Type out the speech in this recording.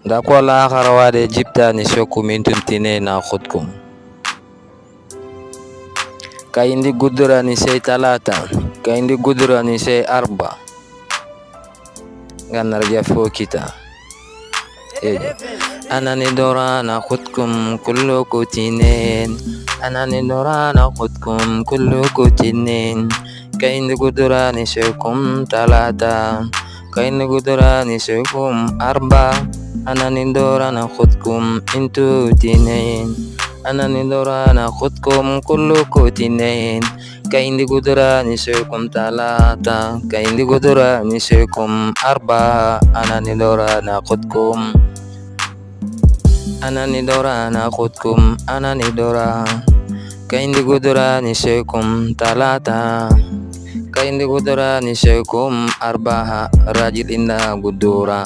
Dakwala karawade jipta ni shoku mintumtine na khutkum. Kaindi gudura ni say talata, kaindi gudura ni say arba. Ganarja kita. Anani dora na khutkum kullu kutinin. Anani dora na khutkum kullu kutinin. Kaindi gudura ni shokum talata, kaindi gudura ni shokum arba. Anani dora na khutkum intu tinin. Anani dora na khutkum kullu kutinin. Kaindi gudura ni shokum talata, kaindi gudura ni shokum arba. Anani dora na khutkum, anani dora na khutkum, anani dora. Kaindi gudura ni shokum talata, kaindi gudura ni shokum arba. Rajil inna gudura.